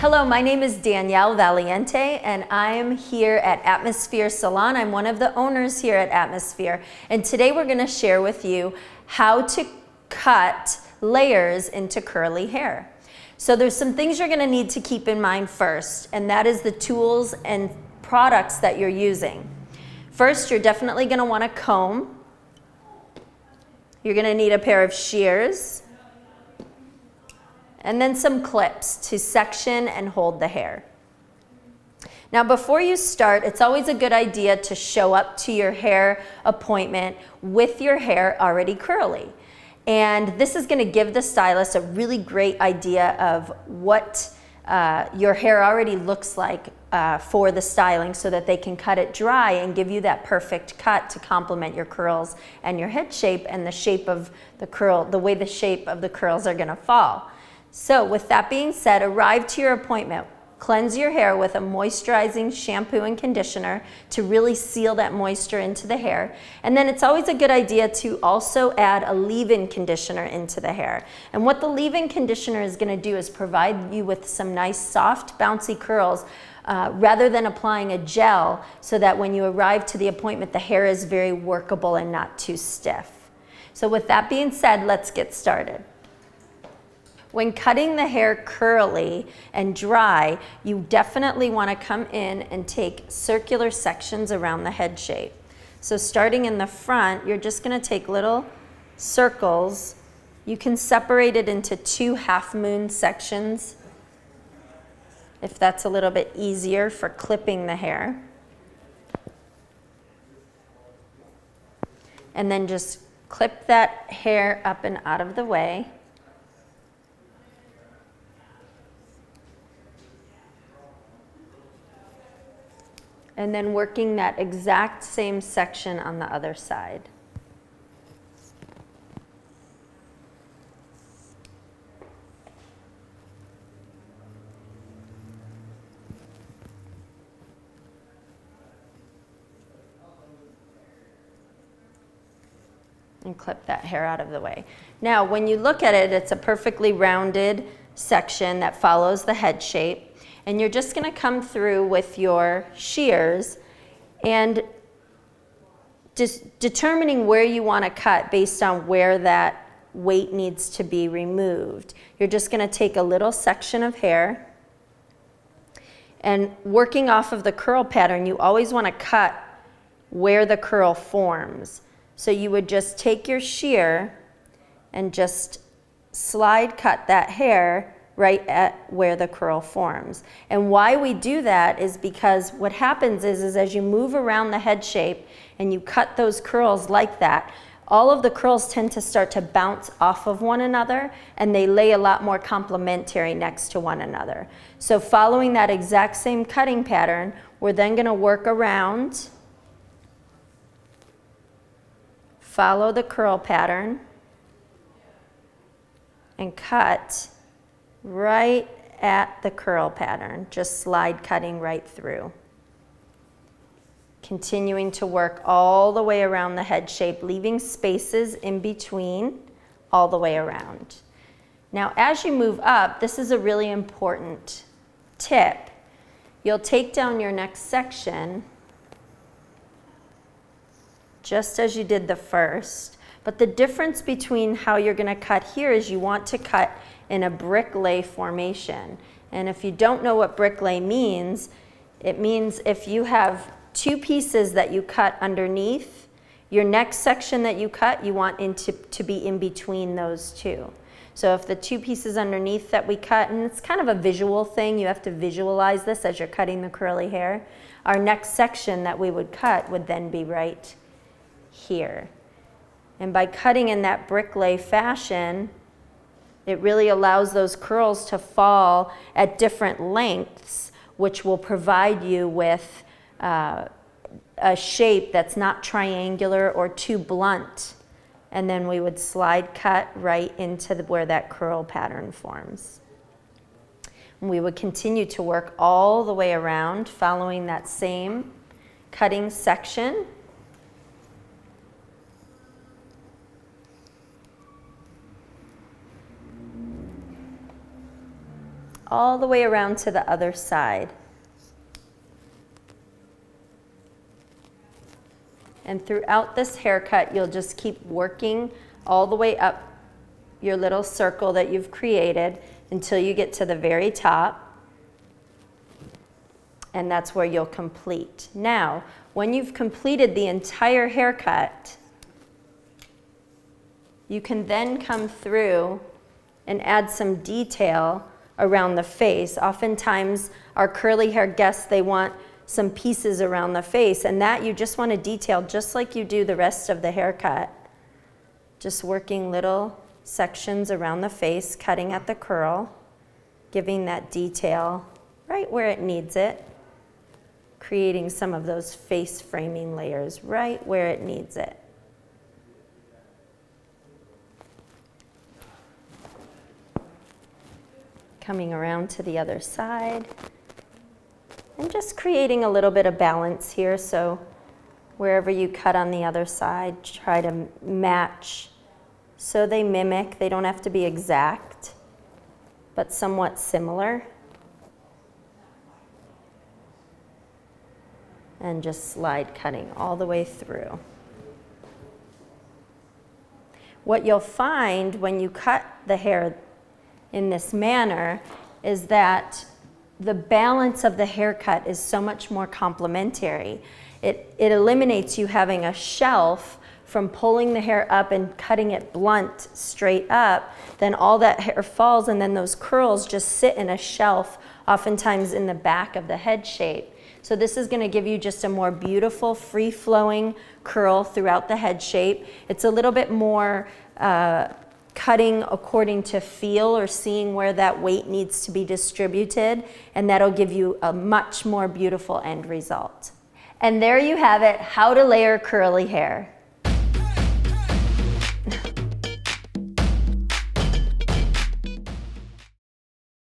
Hello, my name is Danielle Valiente and I am here at Atmosphere Salon. I'm one of the owners here at Atmosphere, and today we're going to share with you how to cut layers into curly hair. So there's some things you're going to need to keep in mind first, and that is the tools and products that you're using. First, you're definitely going to want a comb. You're going to need a pair of shears, and then some clips to section and hold the hair. Now before you start, it's always a good idea to show up to your hair appointment with your hair already curly. And this is going to give the stylist a really great idea of what your hair already looks like for the styling, so that they can cut it dry and give you that perfect cut to complement your curls and your head shape and the shape of the curl, the way the shape of the curls are going to fall. So with that being said, arrive to your appointment. Cleanse your hair with a moisturizing shampoo and conditioner to really seal that moisture into the hair. And then it's always a good idea to also add a leave-in conditioner into the hair. And what the leave-in conditioner is going to do is provide you with some nice soft bouncy curls rather than applying a gel, so that when you arrive to the appointment the hair is very workable and not too stiff. So with that being said, let's get started. When cutting the hair curly and dry, you definitely want to come in and take circular sections around the head shape. So starting in the front, you're just going to take little circles. You can separate it into 2 half-moon sections if that's a little bit easier for clipping the hair. And then just clip that hair up and out of the way. And then working that exact same section on the other side. And clip that hair out of the way. Now, when you look at it, it's a perfectly rounded section that follows the head shape. And you're just going to come through with your shears and just determining where you want to cut based on where that weight needs to be removed. You're just going to take a little section of hair, and working off of the curl pattern, you always want to cut where the curl forms. So you would just take your shear and just slide cut that hair right at where the curl forms. And why we do that is because what happens is as you move around the head shape and you cut those curls like that, all of the curls tend to start to bounce off of one another, and they lay a lot more complementary next to one another. So following that exact same cutting pattern, we're then going to work around, follow the curl pattern, and cut right at the curl pattern, just slide cutting right through. Continuing to work all the way around the head shape, leaving spaces in between all the way around. Now, as you move up, this is a really important tip. You'll take down your next section just as you did the first, but the difference between how you're going to cut here is you want to cut in a brick lay formation. And if you don't know what brick lay means, it means if you have 2 pieces that you cut underneath, your next section that you cut, you want to be in between those 2. So if the 2 pieces underneath that we cut, and it's kind of a visual thing, you have to visualize this as you're cutting the curly hair, our next section that we would cut would then be right here. And by cutting in that brick lay fashion, it really allows those curls to fall at different lengths, which will provide you with a shape that's not triangular or too blunt. And then we would slide cut right into where that curl pattern forms. And we would continue to work all the way around, following that same cutting section. all the way around to the other side. And throughout this haircut, you'll just keep working all the way up your little circle that you've created until you get to the very top. And that's where you'll complete. Now, when you've completed the entire haircut, you can then come through and add some detail around the face. Oftentimes, our curly hair guests, they want some pieces around the face, and that you just want to detail just like you do the rest of the haircut. Just working little sections around the face, cutting at the curl, giving that detail right where it needs it, creating some of those face framing layers right where it needs it. Coming around to the other side. And just creating a little bit of balance here, so wherever you cut on the other side, try to match so they mimic. They don't have to be exact, but somewhat similar. And just slide cutting all the way through. What you'll find when you cut the hair in this manner is that the balance of the haircut is so much more complementary. It eliminates you having a shelf from pulling the hair up and cutting it blunt straight up. Then all that hair falls, and then those curls just sit in a shelf, oftentimes in the back of the head shape. So this is going to give you just a more beautiful, free-flowing curl throughout the head shape. It's a little bit more cutting according to feel, or seeing where that weight needs to be distributed, and that'll give you a much more beautiful end result. And there you have it, how to layer curly hair.